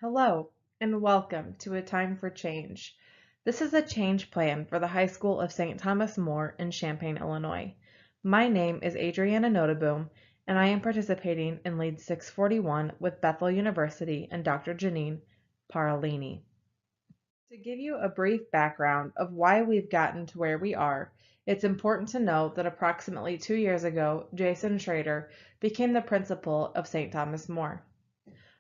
Hello, and welcome to A Time for Change. This is a change plan for the High School of St. Thomas More in Champaign, Illinois. My name is Adriana Notaboom, and I am participating in Lead 641 with Bethel University and Dr. Janine Parolini. To give you a brief background of why we've gotten to where we are, it's important to note that approximately 2 years ago, Jason Schrader became the principal of St. Thomas More.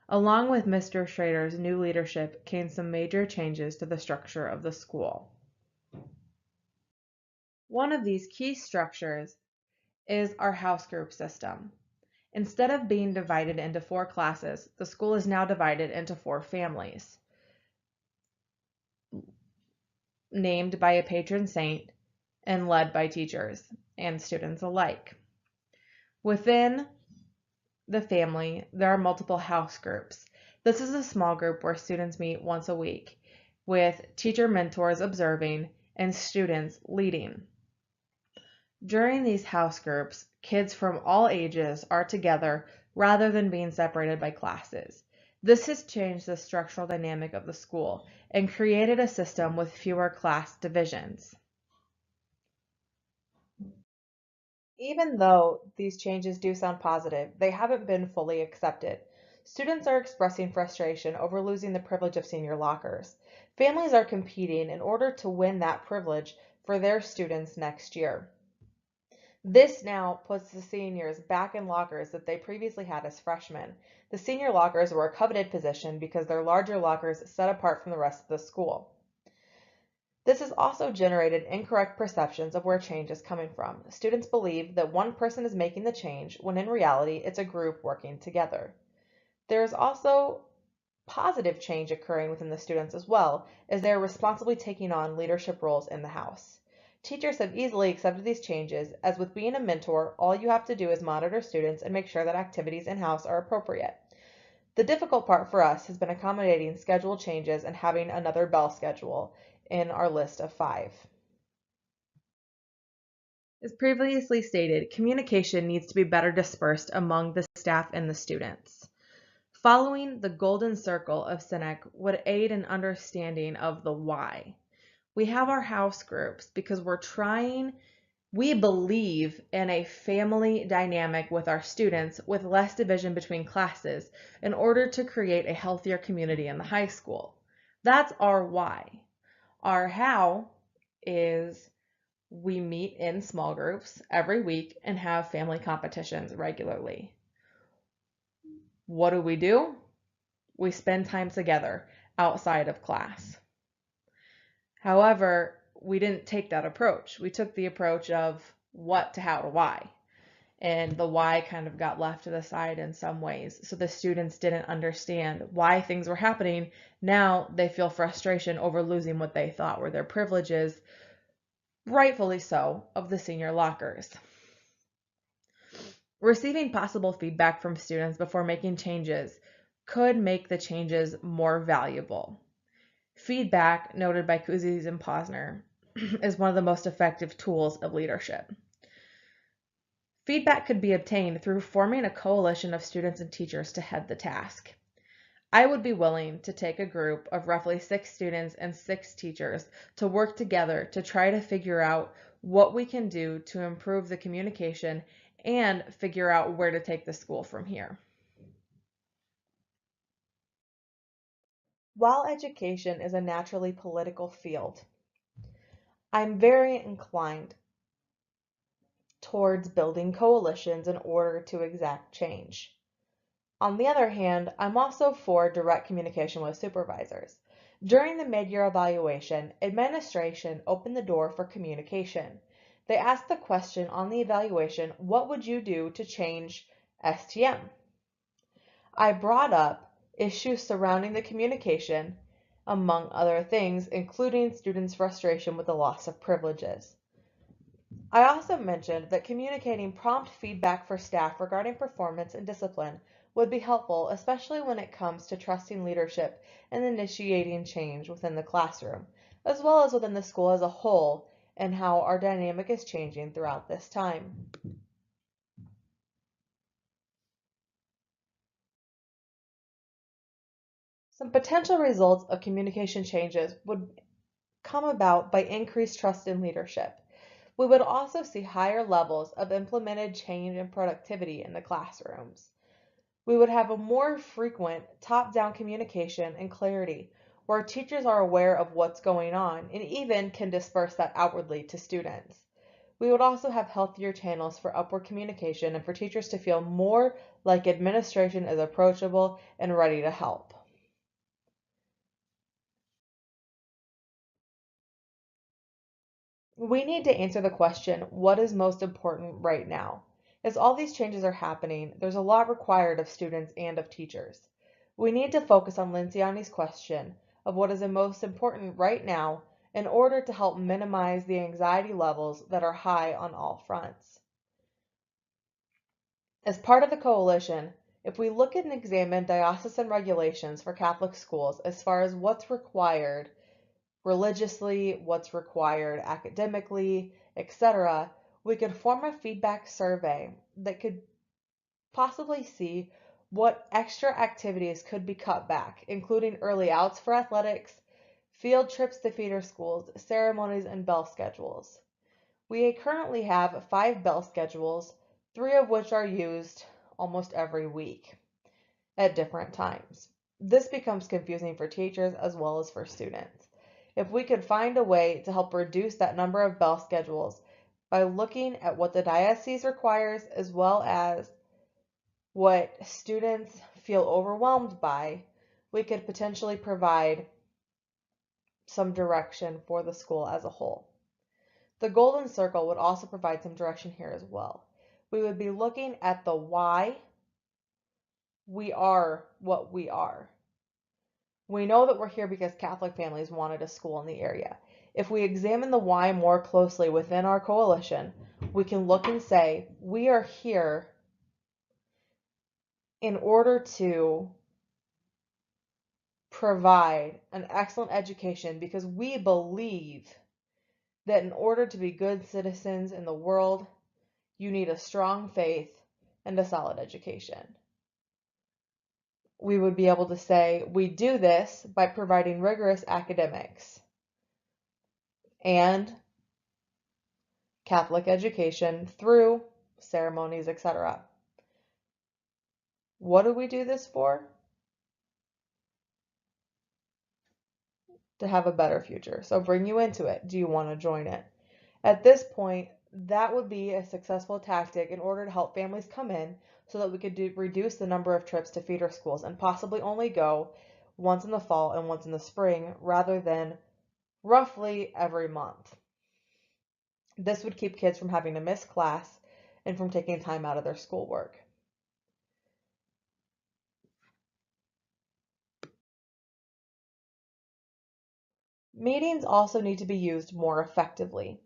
Along with Mr. Schrader's new leadership came some major changes to the structure of the school. One of these key structures is our house group system. Instead of being divided into 4 classes, the school is now divided into 4 families, named by a patron saint and led by teachers and students alike. Within the family, there are multiple house groups. This is a small group where students meet once a week, with teacher mentors observing and students leading. During these house groups, kids from all ages are together rather than being separated by classes. This has changed the structural dynamic of the school and created a system with fewer class divisions. Even though these changes do sound positive, they haven't been fully accepted. Students are expressing frustration over losing the privilege of senior lockers. Families are competing in order to win that privilege for their students next year. This now puts the seniors back in lockers that they previously had as freshmen. The senior lockers were a coveted position because they're larger lockers set apart from the rest of the school. This has also generated incorrect perceptions of where change is coming from. Students believe that one person is making the change, when in reality, it's a group working together. There is also positive change occurring within the students as well, as they are responsibly taking on leadership roles in the house. Teachers have easily accepted these changes, as with being a mentor, all you have to do is monitor students and make sure that activities in-house are appropriate. The difficult part for us has been accommodating schedule changes and having another bell schedule in our list of 5. As previously stated, communication needs to be better dispersed among the staff and the students. Following the golden circle of Sinek would aid in understanding of the why. We have our house groups because we believe in a family dynamic with our students with less division between classes in order to create a healthier community in the high school. That's our why. Our how is we meet in small groups every week and have family competitions regularly. What do? We spend time together outside of class. However, we didn't take that approach. We took the approach of what to how to why. And the why kind of got left to the side in some ways. So the students didn't understand why things were happening. Now they feel frustration over losing what they thought were their privileges, rightfully so, of the senior lockers. Receiving possible feedback from students before making changes could make the changes more valuable. Feedback, noted by Cousins and Posner, is one of the most effective tools of leadership. Feedback could be obtained through forming a coalition of students and teachers to head the task. I would be willing to take a group of roughly 6 students and 6 teachers to work together to try to figure out what we can do to improve the communication and figure out where to take the school from here. While education is a naturally political field, I'm very inclined towards building coalitions in order to exact change. On the other hand, I'm also for direct communication with supervisors. During the mid-year evaluation, administration opened the door for communication. They asked the question on the evaluation, what would you do to change STM? I brought up issues surrounding the communication, among other things, including students' frustration with the loss of privileges. I also mentioned that communicating prompt feedback for staff regarding performance and discipline would be helpful, especially when it comes to trusting leadership and initiating change within the classroom, as well as within the school as a whole, and how our dynamic is changing throughout this time. Some potential results of communication changes would come about by increased trust in leadership. We would also see higher levels of implemented change and productivity in the classrooms. We would have a more frequent top-down communication and clarity, where teachers are aware of what's going on and even can disperse that outwardly to students. We would also have healthier channels for upward communication and for teachers to feel more like administration is approachable and ready to help. We need to answer the question, what is most important right now? As all these changes are happening, there's a lot required of students and of teachers. We need to focus on Linciani's question of what is the most important right now in order to help minimize the anxiety levels that are high on all fronts. As part of the coalition, if we look at and examine diocesan regulations for Catholic schools as far as what's required religiously, what's required academically, etc., we could form a feedback survey that could possibly see what extra activities could be cut back, including early outs for athletics, field trips to feeder schools, ceremonies, and bell schedules. We currently have 5 bell schedules, 3 of which are used almost every week at different times. This becomes confusing for teachers as well as for students. If we could find a way to help reduce that number of bell schedules by looking at what the diocese requires as well as what students feel overwhelmed by, we could potentially provide some direction for the school as a whole. The golden circle would also provide some direction here as well. We would be looking at the why we are what we are. We know that we're here because Catholic families wanted a school in the area. If we examine the why more closely within our coalition, we can look and say, we are here in order to provide an excellent education because we believe that in order to be good citizens in the world, you need a strong faith and a solid education. We would be able to say, we do this by providing rigorous academics and Catholic education through ceremonies, etc. What do we do this for? To have a better future. So bring you into it. Do you want to join it? At this point, that would be a successful tactic in order to help families come in so that we could reduce the number of trips to feeder schools and possibly only go once in the fall and once in the spring rather than roughly every month. This would keep kids from having to miss class and from taking time out of their schoolwork. Meetings also need to be used more effectively.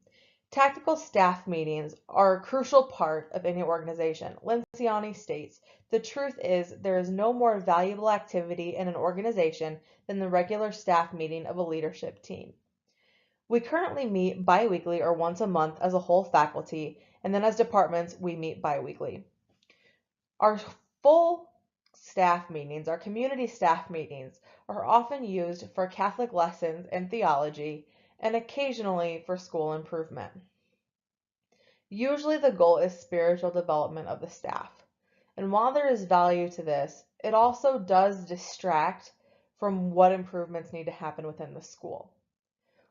Tactical staff meetings are a crucial part of any organization. Lenciani states, the truth is there is no more valuable activity in an organization than the regular staff meeting of a leadership team. We currently meet biweekly or once a month as a whole faculty, and then as departments, we meet biweekly. Our full staff meetings, our community staff meetings, are often used for Catholic lessons and theology, and occasionally for school improvement. Usually the goal is spiritual development of the staff. And while there is value to this, it also does distract from what improvements need to happen within the school.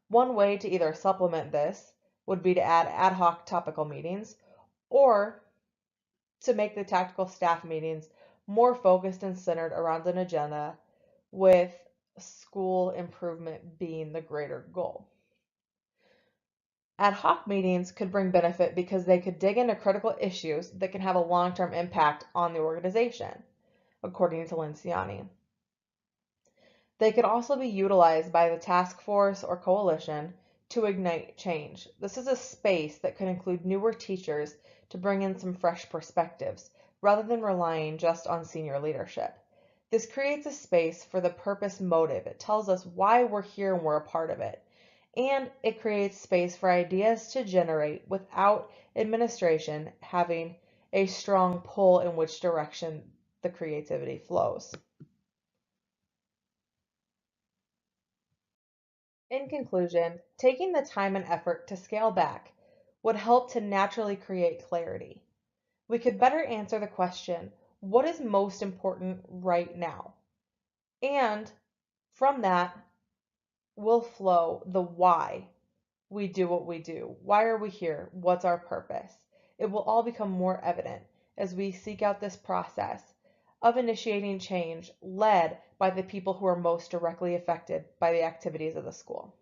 One way to either supplement this would be to add ad hoc topical meetings or to make the tactical staff meetings more focused and centered around an agenda with school improvement being the greater goal. Ad hoc meetings could bring benefit because they could dig into critical issues that can have a long-term impact on the organization, according to Linciani. They could also be utilized by the task force or coalition to ignite change. This is a space that could include newer teachers to bring in some fresh perspectives, rather than relying just on senior leadership. This creates a space for the purpose motive. It tells us why we're here and we're a part of it. And it creates space for ideas to generate without administration having a strong pull in which direction the creativity flows. In conclusion, taking the time and effort to scale back would help to naturally create clarity. We could better answer the question, what is most important right now? And from that will flow the why we do what we do. Why are we here? What's our purpose? It will all become more evident as we seek out this process of initiating change led by the people who are most directly affected by the activities of the school.